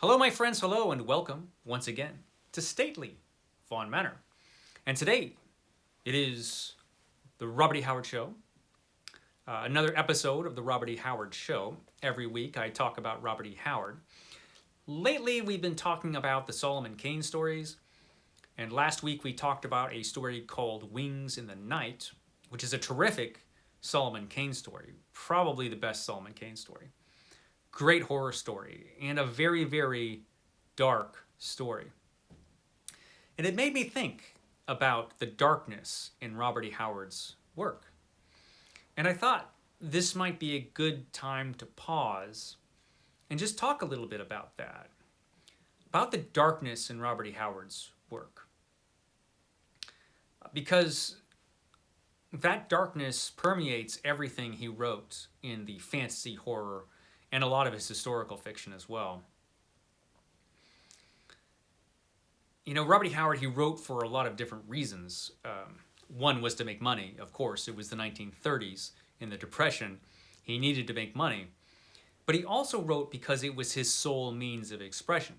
Hello, my friends, hello, and welcome once again to Stately Vaughan Manor. And today, it is the Robert E. Howard Show, another episode of the Robert E. Howard Show. Every week, I talk about Robert E. Howard. Lately, we've been talking about the Solomon Kane stories, and last week we talked about a story called Wings in the Night, which is a terrific Solomon Kane story, probably the best Solomon Kane story. Great horror story, and a very, very dark story. And it made me think about the darkness in Robert E. Howard's work. And I thought this might be a good time to pause and just talk a little bit about that, about the darkness in Robert E. Howard's work. Because that darkness permeates everything he wrote in the fantasy, horror, and a lot of his historical fiction as well. You know, Robert E. Howard, he wrote for a lot of different reasons. One was to make money, of course. It was the 1930s in the Depression. He needed to make money. But he also wrote because it was his sole means of expression.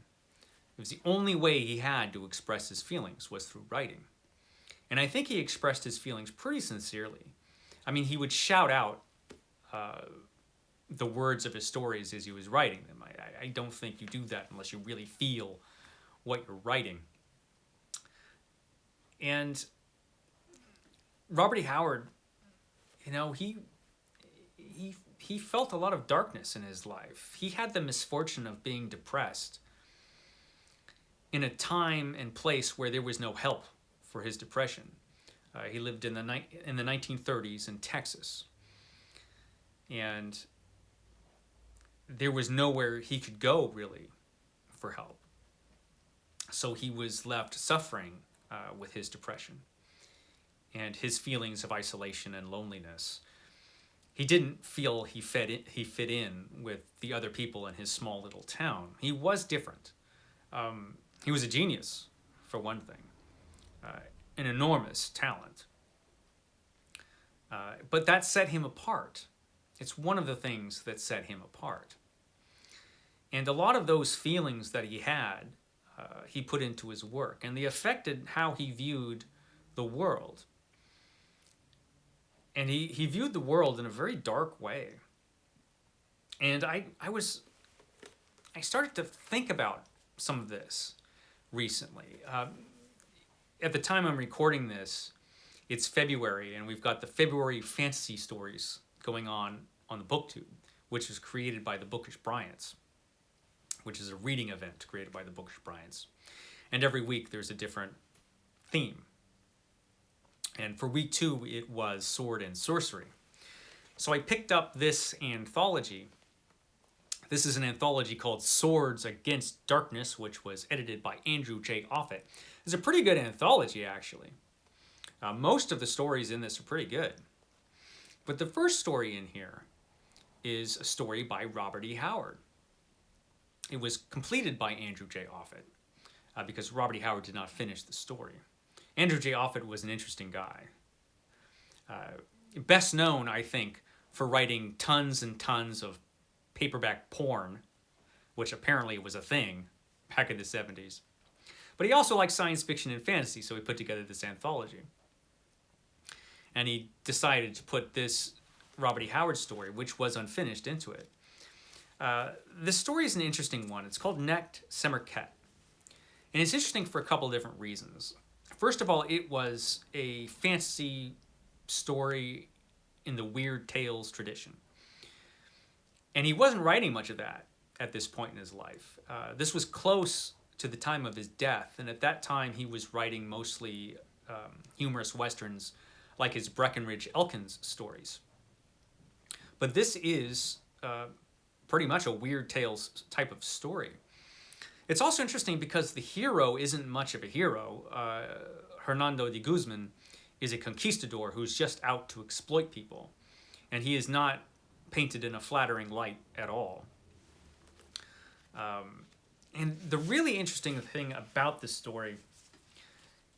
It was the only way he had to express his feelings was through writing. And I think he expressed his feelings pretty sincerely. I mean, he would shout out the words of his stories as he was writing them. I don't think you do that unless you really feel what you're writing. And Robert E. Howard, you know, he felt a lot of darkness in his life. He had the misfortune of being depressed in a time and place where there was no help for his depression. He lived in the 1930s in Texas. And there was nowhere he could go, really, for help. So he was left suffering with his depression and his feelings of isolation and loneliness. He didn't feel he fit in with the other people in his small little town. He was different. He was a genius, for one thing. An enormous talent. But that set him apart. It's one of the things that set him apart. And a lot of those feelings that he had, he put into his work, and they affected how he viewed the world. And he viewed the world in a very dark way. And I started to think about some of this recently. At the time I'm recording this, it's February, and we've got the February fantasy stories going on the BookTube, which was created by the Bookish Bryants, which is a reading event created by the Bookish Bryants. And every week there's a different theme. And for week 2, it was sword and sorcery. So I picked up this anthology. This is an anthology called Swords Against Darkness, which was edited by Andrew J. Offit. It's a pretty good anthology, actually. Most of the stories in this are pretty good. But the first story in here is a story by Robert E. Howard. It was completed by Andrew J. Offit because Robert E. Howard did not finish the story. Andrew J. Offit was an interesting guy. Best known, I think, for writing tons and tons of paperback porn, which apparently was a thing back in the 70s. But he also liked science fiction and fantasy, so he put together this anthology. And he decided to put this Robert E. Howard story, which was unfinished, into it. This story is an interesting one. It's called Necht Semerket. And it's interesting for a couple of different reasons. First of all, it was a fantasy story in the weird tales tradition. And he wasn't writing much of that at this point in his life. This was close to the time of his death, and at that time he was writing mostly humorous westerns like his Breckenridge Elkins stories. But this is pretty much a weird tales type of story. It's also interesting because the hero isn't much of a hero. Hernando de Guzman is a conquistador who's just out to exploit people. And he is not painted in a flattering light at all. And the really interesting thing about this story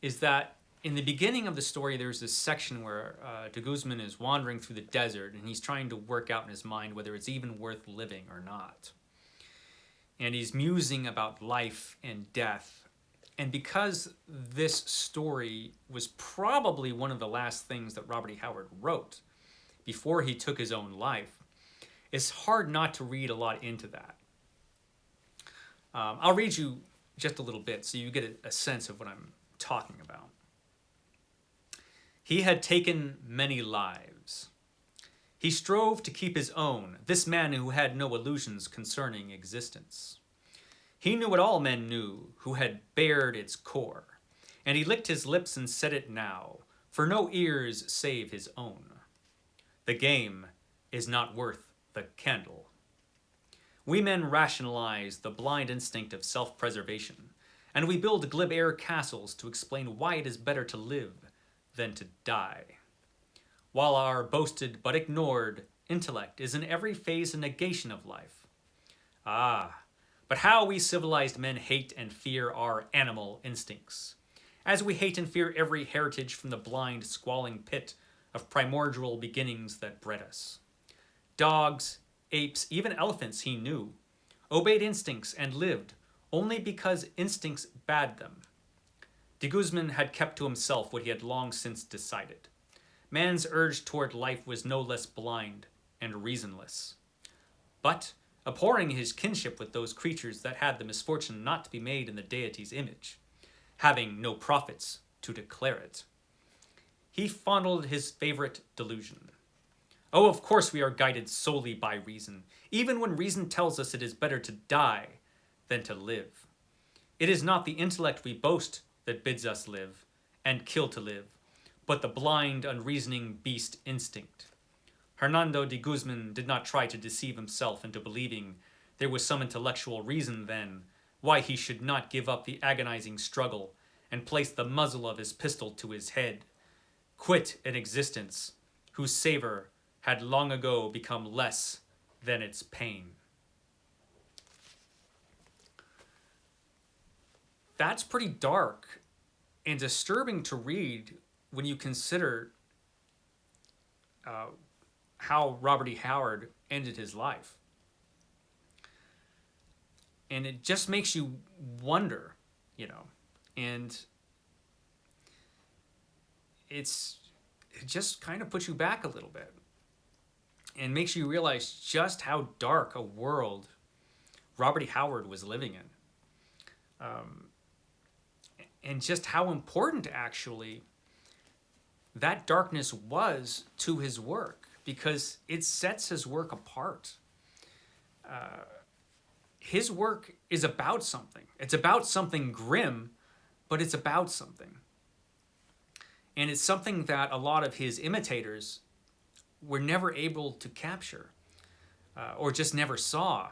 is that in the beginning of the story, there's this section where de Guzman is wandering through the desert, and he's trying to work out in his mind whether it's even worth living or not. and he's musing about life and death. And because this story was probably one of the last things that Robert E. Howard wrote before he took his own life, it's hard not to read a lot into that. I'll read you just a little bit so you get a sense of what I'm talking about. He had taken many lives. He strove to keep his own, this man who had no illusions concerning existence. He knew what all men knew who had bared its core, and he licked his lips and said it now, for no ears save his own. The game is not worth the candle. We men rationalize the blind instinct of self-preservation, and we build glib air castles to explain why it is better to live than to die. While our boasted but ignored intellect is in every phase a negation of life. Ah, but how we civilized men hate and fear our animal instincts, as we hate and fear every heritage from the blind, squalling pit of primordial beginnings that bred us. Dogs, apes, even elephants he knew, obeyed instincts and lived only because instincts bade them. De Guzman had kept to himself what he had long since decided. Man's urge toward life was no less blind and reasonless. But, abhorring his kinship with those creatures that had the misfortune not to be made in the deity's image, having no prophets to declare it, he fondled his favorite delusion. Oh, of course we are guided solely by reason, even when reason tells us it is better to die than to live. It is not the intellect we boast that bids us live, and kill to live, but the blind, unreasoning beast instinct. Hernando de Guzman did not try to deceive himself into believing there was some intellectual reason then why he should not give up the agonizing struggle and place the muzzle of his pistol to his head, quit an existence whose savor had long ago become less than its pain. That's pretty dark and disturbing to read when you consider how Robert E. Howard ended his life. And it just makes you wonder, and it just kind of puts you back a little bit and makes you realize just how dark a world Robert E. Howard was living in. And just how important, actually, that darkness was to his work, because it sets his work apart. His work is about something. It's about something grim, but it's about something. And it's something that a lot of his imitators were never able to capture, or just never saw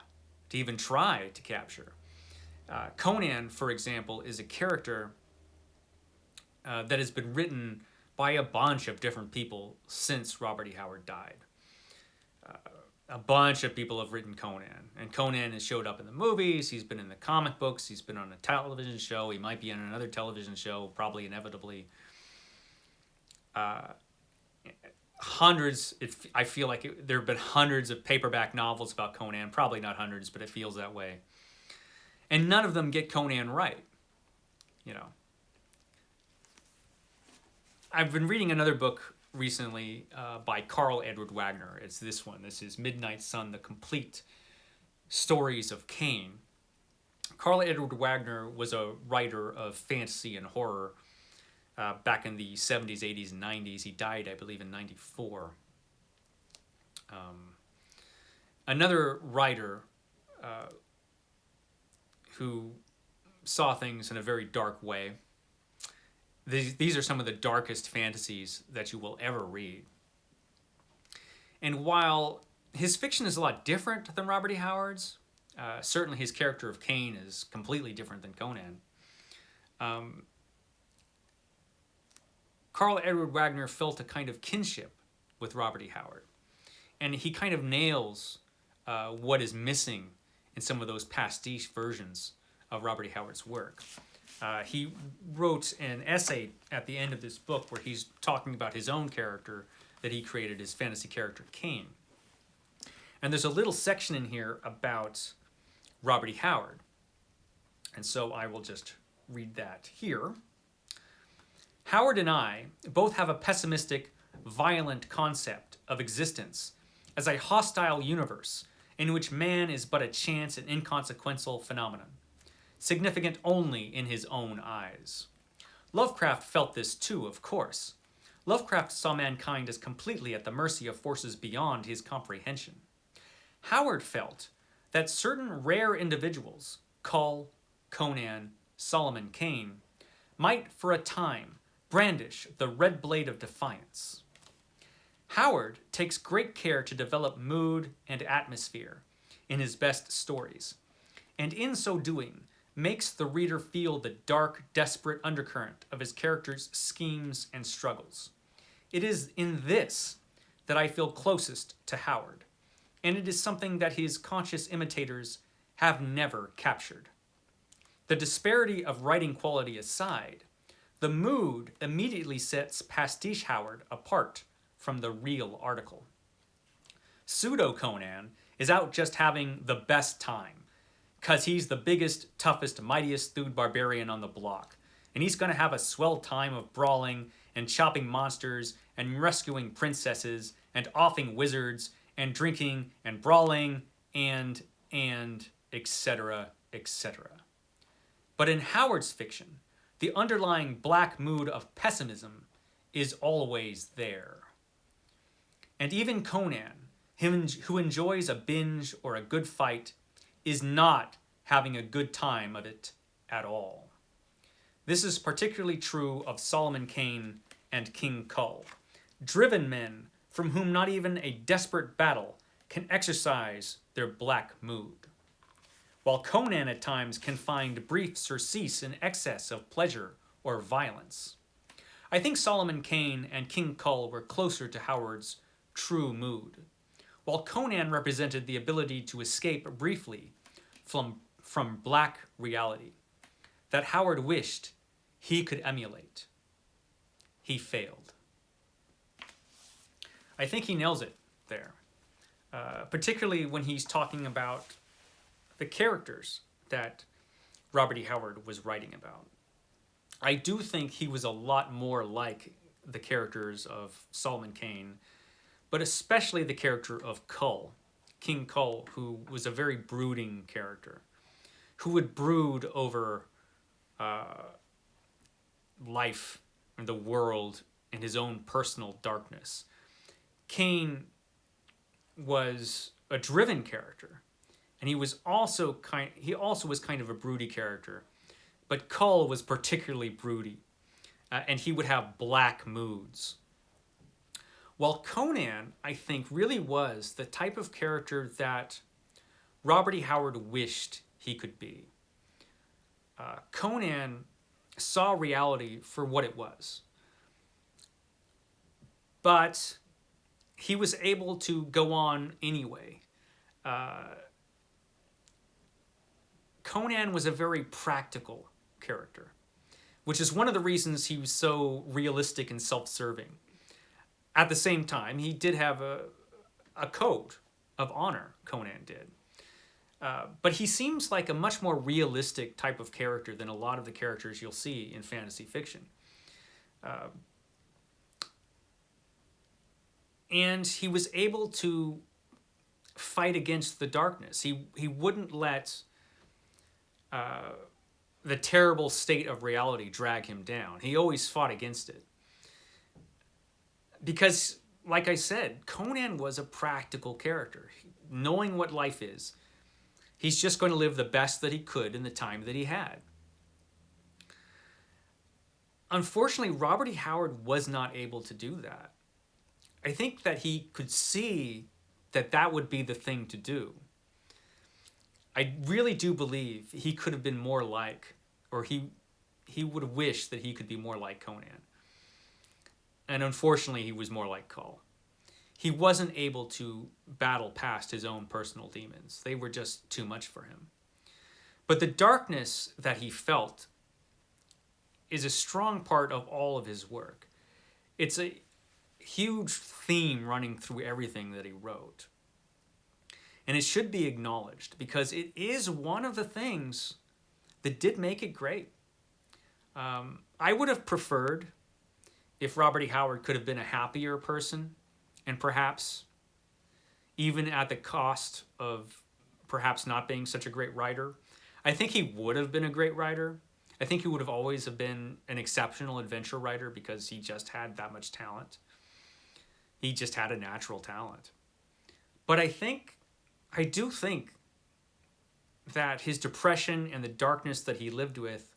to even try to capture. Conan, for example, is a character that has been written by a bunch of different people since Robert E. Howard died. A bunch of people have written Conan, and Conan has showed up in the movies, he's been in the comic books, he's been on a television show, he might be in another television show, probably inevitably. I feel like there have been hundreds of paperback novels about Conan, probably not hundreds, but it feels that way. And none of them get Conan right, I've been reading another book recently by Carl Edward Wagner. It's this one. This is Midnight Sun, The Complete Stories of Cain. Carl Edward Wagner was a writer of fantasy and horror back in the 70s, 80s, and 90s. He died, I believe, in 94. Another writer who saw things in a very dark way. These are some of the darkest fantasies that you will ever read. And while his fiction is a lot different than Robert E. Howard's, certainly his character of Cain is completely different than Conan. Carl Edward Wagner felt a kind of kinship with Robert E. Howard. And he kind of nails what is missing in some of those pastiche versions of Robert E. Howard's work. He wrote an essay at the end of this book where he's talking about his own character that he created, his fantasy character, Cain. And there's a little section in here about Robert E. Howard. And so I will just read that here. Howard and I both have a pessimistic, violent concept of existence as a hostile universe in which man is but a chance and inconsequential phenomenon, significant only in his own eyes. Lovecraft felt this too, of course. Lovecraft saw mankind as completely at the mercy of forces beyond his comprehension. Howard felt that certain rare individuals, Kull, Conan, Solomon Kane, might for a time brandish the red blade of defiance. Howard takes great care to develop mood and atmosphere in his best stories, and in so doing makes the reader feel the dark, desperate undercurrent of his characters' schemes and struggles. It is in this that I feel closest to Howard, and it is something that his conscious imitators have never captured. The disparity of writing quality aside, the mood immediately sets Pastiche Howard apart from the real article. Pseudo Conan is out just having the best time, because he's the biggest, toughest, mightiest thewed barbarian on the block, and he's going to have a swell time of brawling and chopping monsters and rescuing princesses and offing wizards and drinking and brawling and etc., etc. But in Howard's fiction, the underlying black mood of pessimism is always there. And even Conan, him who enjoys a binge or a good fight, is not having a good time of it at all. This is particularly true of Solomon Kane and King Kull, driven men from whom not even a desperate battle can exercise their black mood, while Conan at times can find brief surcease in excess of pleasure or violence. I think Solomon Kane and King Kull were closer to Howard's true mood, while Conan represented the ability to escape briefly from black reality that Howard wished he could emulate. He failed. I think he nails it there, particularly when he's talking about the characters that Robert E. Howard was writing about. I do think he was a lot more like the characters of Solomon Kane, but especially the character of Kull, King Kull, who was a very brooding character, who would brood over life and the world and his own personal darkness. Kane was a driven character, and he also was kind of a broody character, but Kull was particularly broody, and he would have black moods. While Conan, I think, really was the type of character that Robert E. Howard wished he could be. Conan saw reality for what it was, but he was able to go on anyway. Conan was a very practical character, which is one of the reasons he was so realistic and self-serving. At the same time, he did have a code of honor, Conan did. But he seems like a much more realistic type of character than a lot of the characters you'll see in fantasy fiction. And he was able to fight against the darkness. He wouldn't let the terrible state of reality drag him down. He always fought against it. Because, like I said, Conan was a practical character. Knowing what life is, he's just going to live the best that he could in the time that he had. Unfortunately, Robert E. Howard was not able to do that. I think that he could see that that would be the thing to do. I really do believe he could have been more like, or he would wish that he could be more like Conan. And unfortunately, he was more like Kull. He wasn't able to battle past his own personal demons. They were just too much for him. But the darkness that he felt is a strong part of all of his work. It's a huge theme running through everything that he wrote. And it should be acknowledged because it is one of the things that did make it great. I would have preferred if Robert E. Howard could have been a happier person, and perhaps even at the cost of perhaps not being such a great writer. I think he would have been a great writer. I think he would have always have been an exceptional adventure writer because he just had that much talent. He just had a natural talent. But I do think that his depression and the darkness that he lived with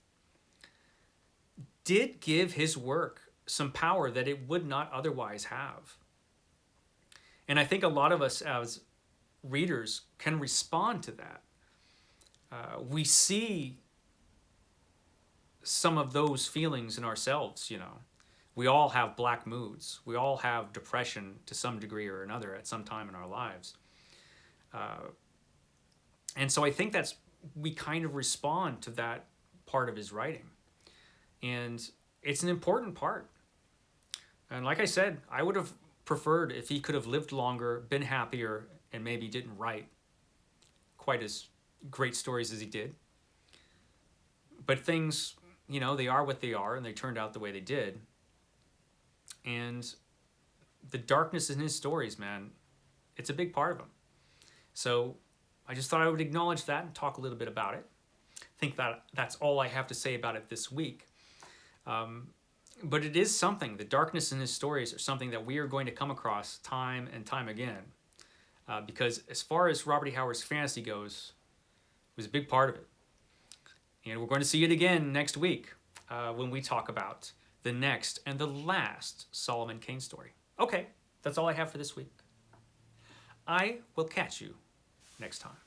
did give his work some power that it would not otherwise have. And I think a lot of us as readers can respond to that. We see some of those feelings in ourselves, you know. We all have black moods. We all have depression to some degree or another at some time in our lives. And so I think we kind of respond to that part of his writing. And it's an important part. And like I said, I would have preferred if he could have lived longer, been happier, and maybe didn't write quite as great stories as he did. But things, you know, they are what they are, and they turned out the way they did. And the darkness in his stories, man, it's a big part of him. So I just thought I would acknowledge that and talk a little bit about it. I think that's all I have to say about it this week. But it is something, the darkness in his stories are something that we are going to come across time and time again. Because as far as Robert E. Howard's fantasy goes, it was a big part of it. And we're going to see it again next week when we talk about the next and the last Solomon Kane story. Okay, that's all I have for this week. I will catch you next time.